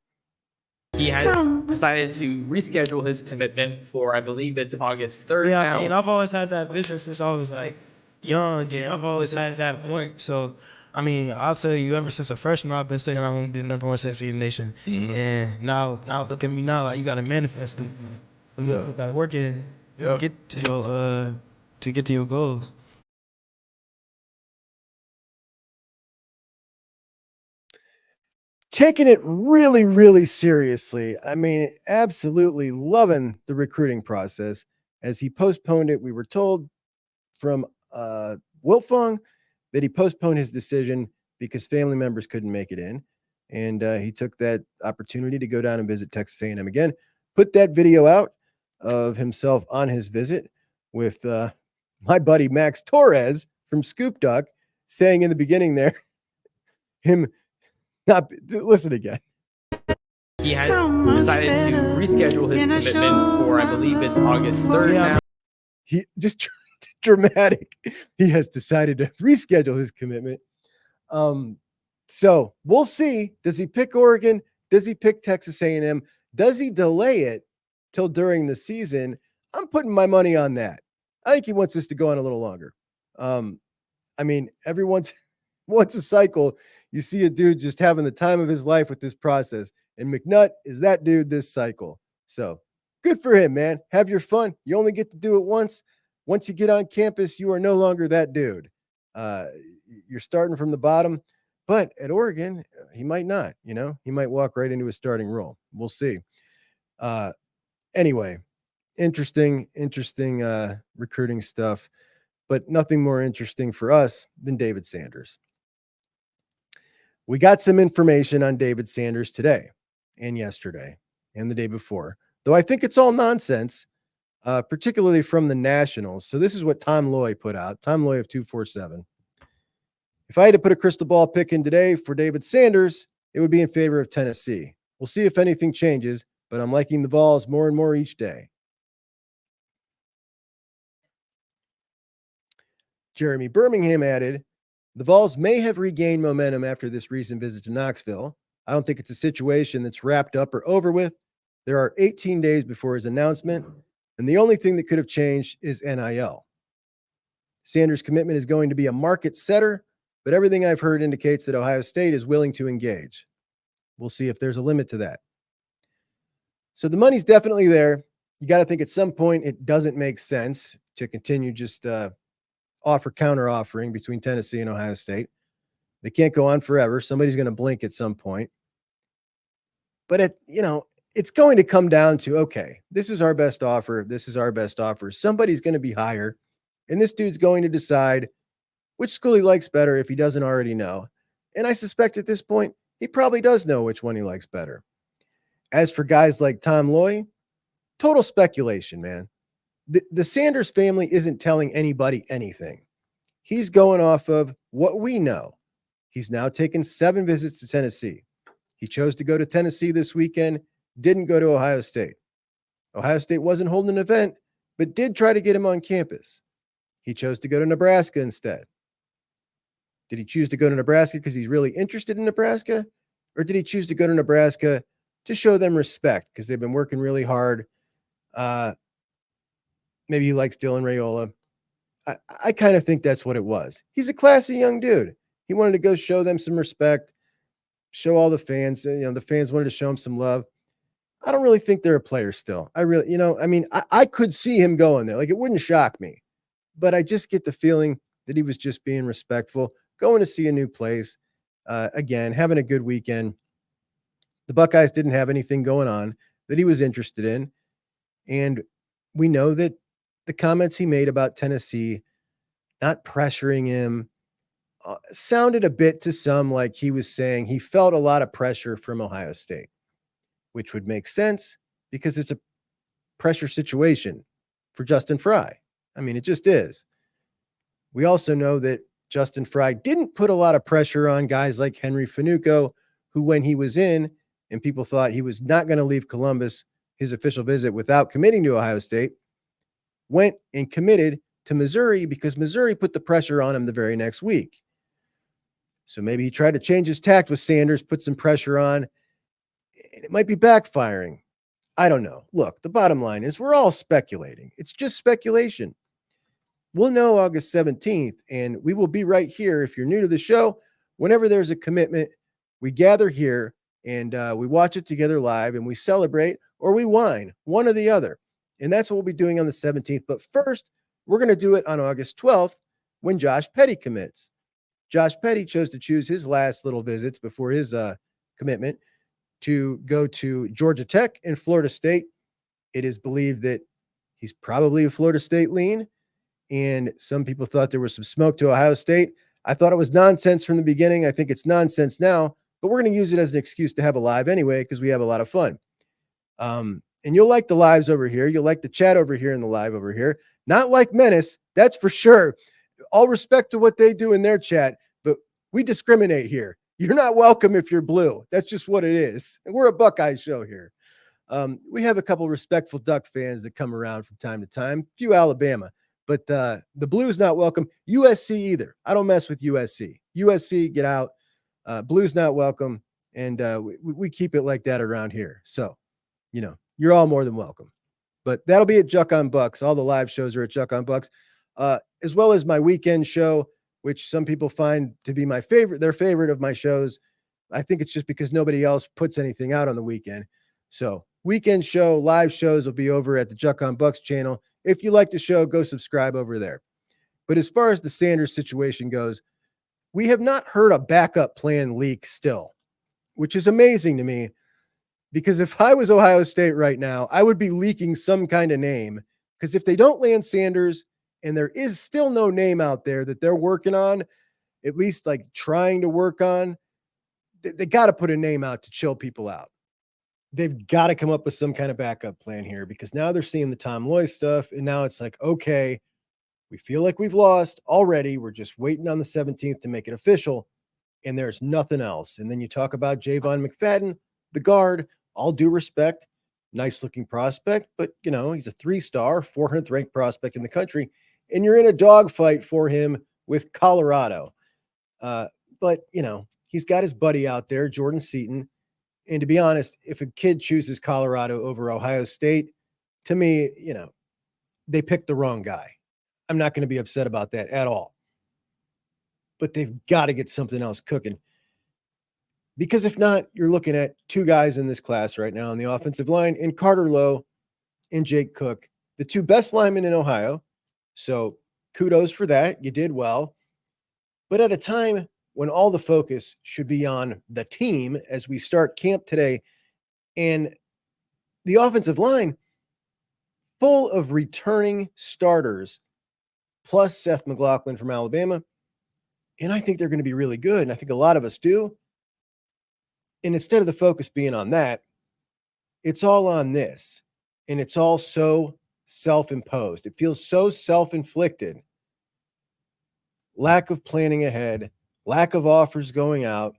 He has decided to reschedule his commitment for, I believe it's August 3rd. Yeah, and I've always had that vision since I was young, and I've always had that point. So, I'll tell you, ever since a freshman, I've been saying I'm going to be the number 1 safety in the nation. Mm-hmm. And now look at me now. You got to manifest it. You got to work it. Get to your goals. Taking it really, really seriously. Absolutely loving the recruiting process. As he postponed it, we were told from Wiltfong that he postponed his decision because family members couldn't make it in. and he took that opportunity to go down and visit Texas A&M again. Put that video out of himself on his visit with my buddy Max Torres from Scoop Duck saying in the beginning there, him not listen again. He has decided to reschedule his commitment for, I believe it's August 3rd now. He just dramatic. He has decided to reschedule his commitment. So we'll see. Does he pick Oregon? Does he pick Texas A&M? Does he delay it till during the season? I'm putting my money on that. I think he wants this to go on a little longer. I mean, every once a cycle, you see a dude just having the time of his life with this process. And McNutt is that dude this cycle. So good for him, man. Have your fun. You only get to do it once. Once you get on campus, you are no longer that dude. You're starting from the bottom. But at Oregon, he might not, he might walk right into a starting role. We'll see. Anyway, interesting recruiting stuff, but nothing more interesting for us than David Sanders. We got some information on David Sanders today and yesterday and the day before, though I think it's all nonsense, particularly from the Nationals. So this is what Tom Loy put out, Tom Loy of 247. If I had to put a crystal ball pick in today for David Sanders, it would be in favor of Tennessee. We'll see if anything changes, but I'm liking the Vols more and more each day. Jeremy Birmingham added, the Vols may have regained momentum after this recent visit to Knoxville. I don't think it's a situation that's wrapped up or over with. There are 18 days before his announcement, and the only thing that could have changed is NIL. Sanders' commitment is going to be a market setter, but everything I've heard indicates that Ohio State is willing to engage. We'll see if there's a limit to that. So the money's definitely there. You got to think at some point it doesn't make sense to continue just offer counter offering between Tennessee and Ohio State. They can't go on forever. Somebody's going to blink at some point. But it's going to come down to, okay, this is our best offer. This is our best offer. Somebody's going to be higher, and this dude's going to decide which school he likes better if he doesn't already know. And I suspect at this point, he probably does know which one he likes better. As for guys like Tom Loy, total speculation, man. The Sanders family isn't telling anybody anything. He's going off of what we know. He's now taken 7 visits to Tennessee. He chose to go to Tennessee this weekend, didn't go to Ohio State. Ohio State wasn't holding an event, but did try to get him on campus. He chose to go to Nebraska instead. Did he choose to go to Nebraska because he's really interested in Nebraska? Or did he choose to go to Nebraska to show them respect because they've been working really hard? Maybe he likes Dylan Raiola. I kind of think that's what it was. He's a classy young dude. He wanted to go show them some respect, show all the fans, the fans wanted to show him some love. I don't really think they're a player still. I could see him going there. Like, it wouldn't shock me, but I just get the feeling that he was just being respectful, going to see a new place, again, having a good weekend. The Buckeyes didn't have anything going on that he was interested in. And we know that the comments he made about Tennessee not pressuring him sounded a bit to some like he was saying he felt a lot of pressure from Ohio State, which would make sense because it's a pressure situation for Justin Frye. I mean, it just is. We also know that Justin Frye didn't put a lot of pressure on guys like Henry Finucane, who, when he was in and people thought he was not going to leave Columbus, his official visit, without committing to Ohio State, went and committed to Missouri because Missouri put the pressure on him the very next week. So maybe he tried to change his tact with Sanders, put some pressure on, and it might be backfiring. I don't know. Look, the bottom line is we're all speculating. It's just speculation. We'll know August 17th, and we will be right here. If you're new to the show, whenever there's a commitment, we gather here and we watch it together live, and we celebrate or we whine, one or the other. And that's what we'll be doing on the 17th. But first, we're going to do it on August 12th when Josh Petty commits. Josh Petty chose to choose his last little visits before his commitment to go to Georgia Tech and Florida State. It is believed that he's probably a Florida State lean, and some people thought there was some smoke to Ohio State. I thought it was nonsense from the beginning. I think it's nonsense now, but we're going to use it as an excuse to have a live anyway because we have a lot of fun. And you'll like the lives over here. You'll like the chat over here and the live over here. Not like Menace, that's for sure. All respect to what they do in their chat, but we discriminate here. You're not welcome if you're blue. That's just what it is. And we're a Buckeye show here. We have a couple respectful Duck fans that come around from time to time, few Alabama, but the Blues not welcome. USC either. I don't mess with USC. USC, get out. Blues not welcome. And we keep it like that around here. So, you're all more than welcome. But that'll be at Juck on Bucks. All the live shows are at Juck on Bucks, as well as my weekend show, which some people find to be their favorite of my shows. I think it's just because nobody else puts anything out on the weekend. So weekend show, live shows will be over at the Juck on Bucks channel. If you like the show, go subscribe over there. But as far as the Sanders situation goes, we have not heard a backup plan leak still, which is amazing to me. Because if I was Ohio State right now, I would be leaking some kind of name. Because if they don't land Sanders and there is still no name out there that they're working on, at least like trying to work on, they got to put a name out to chill people out. They've got to come up with some kind of backup plan here because now they're seeing the Tom Loy stuff. And now it's like, okay, we feel like we've lost already. We're just waiting on the 17th to make it official. And there's nothing else. And then you talk about Jayvon McFadden, the guard. All due respect, nice looking prospect, but he's a 3-star, 400th ranked prospect in the country, and you're in a dogfight for him with Colorado. But he's got his buddy out there, Jordan Seaton. And to be honest, if a kid chooses Colorado over Ohio State, to me, they picked the wrong guy. I'm not going to be upset about that at all. But they've got to get something else cooking. Because if not, you're looking at two guys in this class right now on the offensive line in Carter Lowe and Jake Cook, the two best linemen in Ohio. So kudos for that. You did well. But at a time when all the focus should be on the team as we start camp today, and the offensive line full of returning starters, plus Seth McLaughlin from Alabama. And I think they're going to be really good. And I think a lot of us do. And instead of the focus being on that, it's all on this. And it's all so self-imposed. It feels so self-inflicted. Lack of planning ahead, lack of offers going out.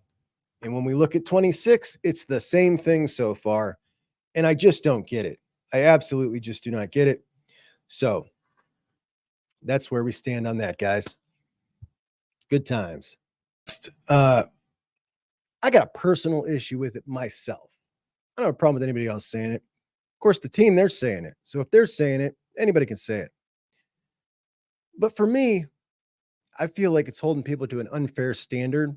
And when we look at 26, it's the same thing so far. And I just don't get it. I absolutely just do not get it. So that's where we stand on that, guys. Good times. I got a personal issue with it myself. I don't have a problem with anybody else saying it. Of course, the team, they're saying it. So if they're saying it, anybody can say it. But for me, I feel like it's holding people to an unfair standard.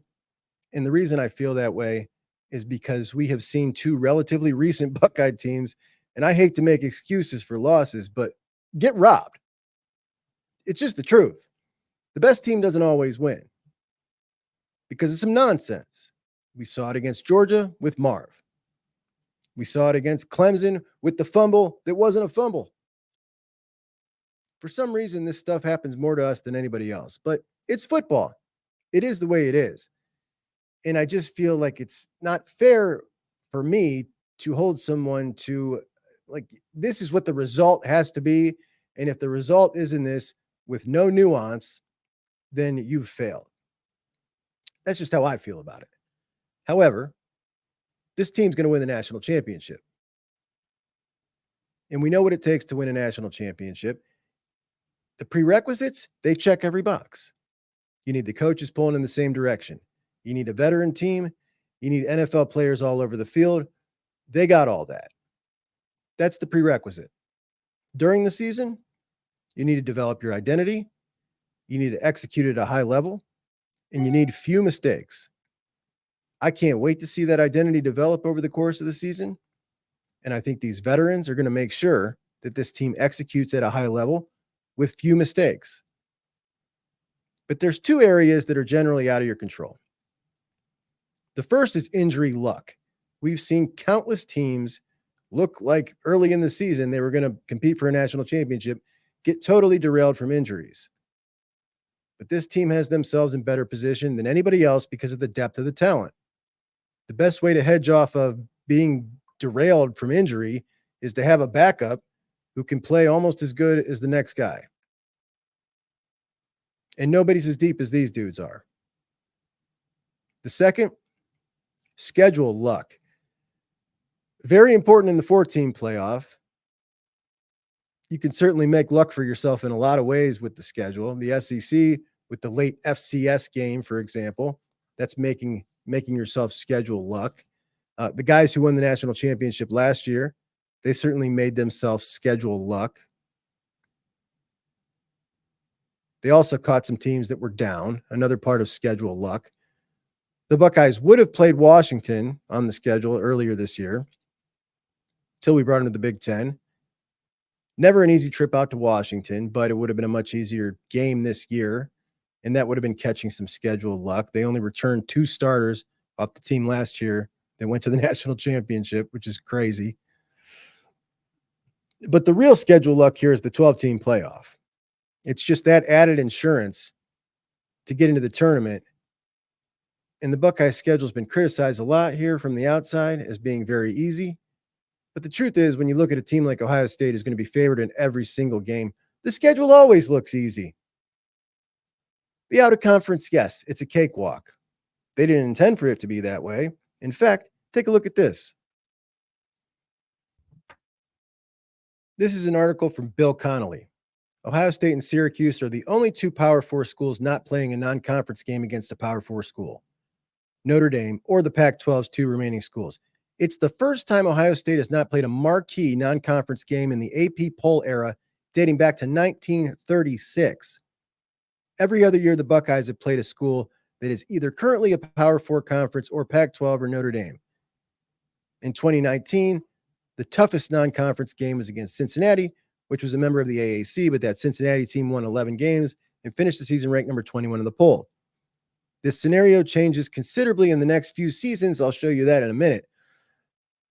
And the reason I feel that way is because we have seen two relatively recent Buckeye teams, and I hate to make excuses for losses, but get robbed. It's just the truth. The best team doesn't always win because of some nonsense. We saw it against Georgia with Marv. We saw it against Clemson with the fumble that wasn't a fumble. For some reason, this stuff happens more to us than anybody else, but it's football. It is the way it is. And I just feel like it's not fair for me to hold someone to, like, this is what the result has to be. And if the result isn't this with no nuance, then you've failed. That's just how I feel about it. However, this team's going to win the national championship. And we know what it takes to win a national championship. The prerequisites, they check every box. You need the coaches pulling in the same direction. You need a veteran team. You need NFL players all over the field. They got all that. That's the prerequisite. During the season, you need to develop your identity. You need to execute at a high level. And you need few mistakes. I can't wait to see that identity develop over the course of the season. And I think these veterans are going to make sure that this team executes at a high level with few mistakes. But there's two areas that are generally out of your control. The first is injury luck. We've seen countless teams look like early in the season they were going to compete for a national championship, get totally derailed from injuries. But this team has themselves in better position than anybody else because of the depth of the talent. The best way to hedge off of being derailed from injury is to have a backup who can play almost as good as the next guy. And nobody's as deep as these dudes are. The second, schedule luck. Very important in the 4-team playoff. You can certainly make luck for yourself in a lot of ways with the schedule. The SEC, with the late FCS game, for example, that's making yourself schedule luck. The guys who won the national championship last year, they certainly made themselves schedule luck. They also caught some teams that were down, another part of schedule luck. The Buckeyes would have played Washington on the schedule earlier this year till we brought them to the Big Ten. Never an easy trip out to Washington, but it would have been a much easier game this year, and that would have been catching some schedule luck. They only returned 2 starters off the team last year that went to the national championship, which is crazy. But the real schedule luck here is the 12-team playoff. It's just that added insurance to get into the tournament. And the Buckeyes schedule has been criticized a lot here from the outside as being very easy. But the truth is, when you look at a team like Ohio State, who's going to be favored in every single game, the schedule always looks easy. The out-of-conference, yes, it's a cakewalk. They didn't intend for it to be that way. In fact, take a look at this. This is an article from Bill Connolly. Ohio State and Syracuse are the only 2 Power 4 schools not playing a non-conference game against a Power 4 school. Notre Dame or the Pac-12's 2 remaining schools. It's the first time Ohio State has not played a marquee non-conference game in the AP poll era dating back to 1936. Every other year, the Buckeyes have played a school that is either currently a Power 4 conference or Pac-12 or Notre Dame. In 2019, the toughest non-conference game was against Cincinnati, which was a member of the AAC, but that Cincinnati team won 11 games and finished the season ranked number 21 in the poll. This scenario changes considerably in the next few seasons. I'll show you that in a minute.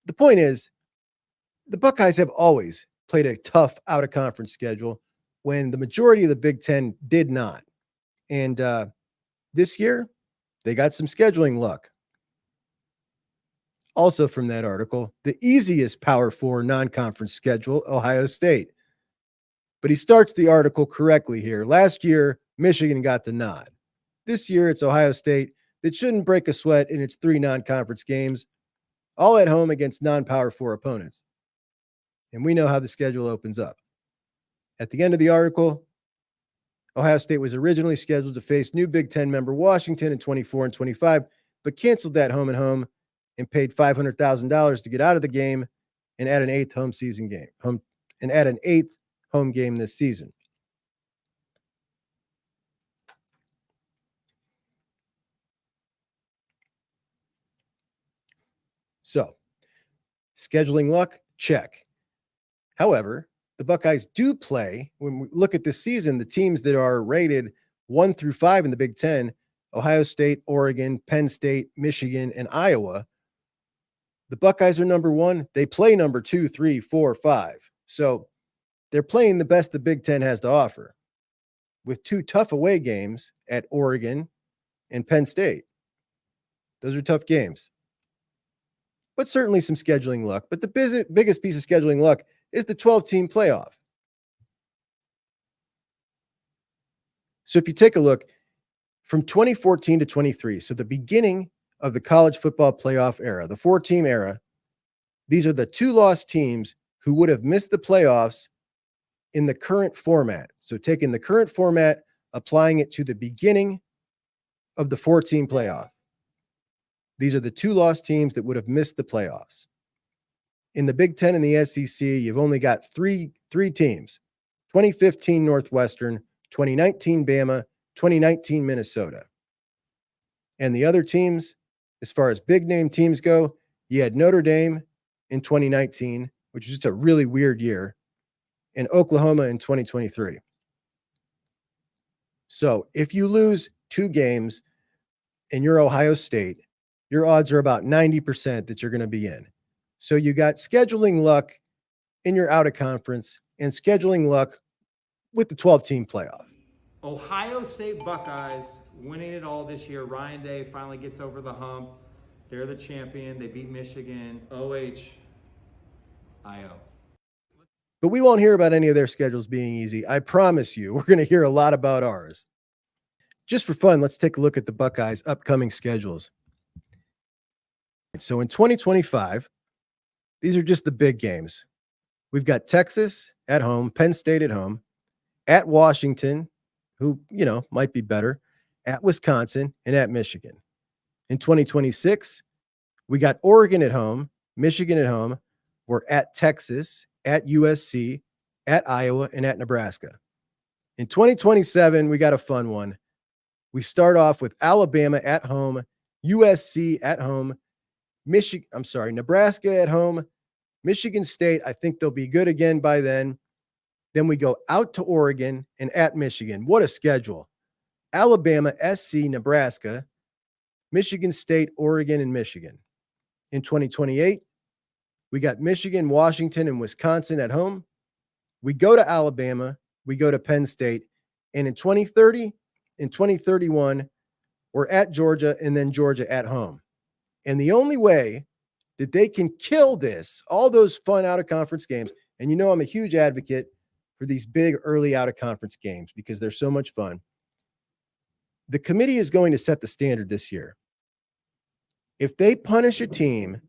The point is, the Buckeyes have always played a tough out-of-conference schedule when the majority of the Big Ten did not. And this year, they got some scheduling luck. Also from that article, the easiest Power 4 non-conference schedule, Ohio State. But he starts the article correctly here. Last year, Michigan got the nod. This year, it's Ohio State that shouldn't break a sweat in its 3 non-conference games, all at home against non-Power 4 opponents. And we know how the schedule opens up. At the end of the article, Ohio State was originally scheduled to face new Big Ten member Washington in 24 and 25, but canceled that home and home and paid $500,000 to get out of the game and add an 8th home game this season. So, scheduling luck, check. However, the Buckeyes do play, when we look at this season, the teams that are rated 1 through 5 in the Big Ten, Ohio State, Oregon, Penn State, Michigan, and Iowa. The Buckeyes are number 1. They play number 2, 3, 4, 5. So they're playing the best the Big Ten has to offer with 2 tough away games at Oregon and Penn State. Those are tough games. But certainly some scheduling luck. But the biggest piece of scheduling luck is the 12-team playoff. So if you take a look from 2014 to 23, so the beginning of the college football playoff era, the 4-team era, these are the 2 lost teams who would have missed the playoffs in the current format. So taking the current format, applying it to the beginning of the 4-team playoff. These are the 2 lost teams that would have missed the playoffs. In the Big Ten and the SEC, you've only got three teams: 2015 Northwestern, 2019 Bama, 2019 Minnesota. And the other teams, as far as big name teams go, you had Notre Dame in 2019, which was just a really weird year, and Oklahoma in 2023. So if you lose 2 games and you're Ohio State, your odds are about 90% that you're going to be in. So you got scheduling luck in your out of conference and scheduling luck with the 12-team playoff. Ohio State Buckeyes winning it all this year. Ryan Day finally gets over the hump. They're the champion. They beat Michigan. OHIO. But we won't hear about any of their schedules being easy. I promise you, we're going to hear a lot about ours. Just for fun, let's take a look at the Buckeyes' upcoming schedules. So in 2025, these are just the big games. We've got Texas at home, Penn State at home, at Washington, who, might be better, at Wisconsin, and at Michigan. In 2026, we got Oregon at home, Michigan at home. We're at Texas, at USC, at Iowa, and at Nebraska. In 2027, we got a fun one. We start off with Alabama at home, USC at home, Nebraska at home, Michigan State. I think they'll be good again by then. Then we go out to Oregon and at Michigan. What a schedule. Alabama, SC, Nebraska, Michigan State, Oregon, and Michigan. In 2028, we got Michigan, Washington, and Wisconsin at home. We go to Alabama. We go to Penn State. And in 2030, in 2031, we're at Georgia and then Georgia at home. And the only way that they can kill this, all those fun out-of-conference games, and I'm a huge advocate for these big early out-of-conference games because they're so much fun. The committee is going to set the standard this year. If they punish a team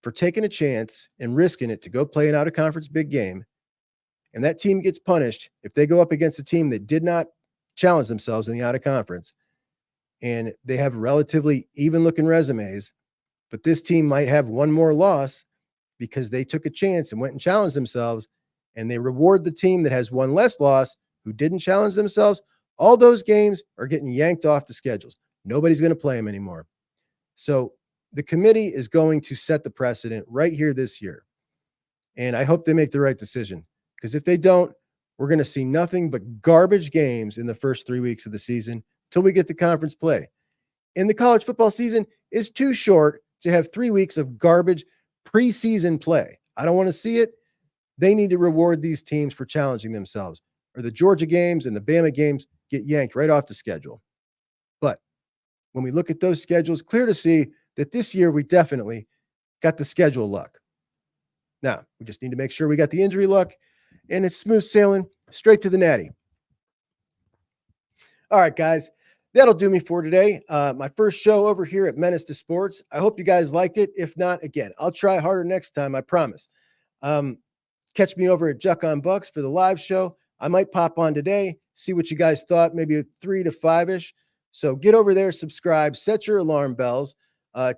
for taking a chance and risking it to go play an out-of-conference big game, and that team gets punished, if they go up against a team that did not challenge themselves in the out-of-conference, and they have relatively even-looking resumes, but this team might have one more loss because they took a chance and went and challenged themselves, and they reward the team that has one less loss who didn't challenge themselves, all those games are getting yanked off the schedules. Nobody's going to play them anymore. So the committee is going to set the precedent right here this year. And I hope they make the right decision, because if they don't, we're going to see nothing but garbage games in the first 3 weeks of the season till we get to conference play. And the college football season is too short to have 3 weeks of garbage preseason play. I don't want to see it. They need to reward these teams for challenging themselves, or the Georgia games and the Bama games get yanked right off the schedule. But when we look at those schedules, clear to see that this year we definitely got the schedule luck. Now, we just need to make sure we got the injury luck, and it's smooth sailing straight to the natty. All right, guys, that'll do me for today. My first show over here at Menace to Sports. I hope you guys liked it. If not, again, I'll try harder next time, I promise. Catch me over at Juck on Bucks for the live show. I might pop on today, see what you guys thought, maybe 3 to 5-ish. So get over there, subscribe, set your alarm bells.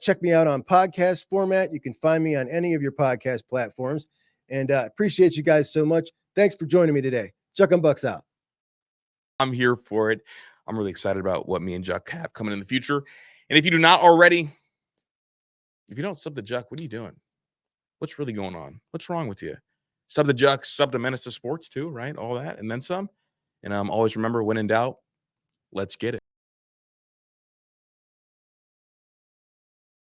Check me out on podcast format. You can find me on any of your podcast platforms. And appreciate you guys so much. Thanks for joining me today. Juck on Bucks out. I'm here for it. I'm really excited about what me and Juck have coming in the future. And if you do not already, if you don't sub to Juck, what are you doing? What's really going on? What's wrong with you? Sub to Juck, sub to Menace to Sports too, right? All that and then some. And always remember, when in doubt, let's get it.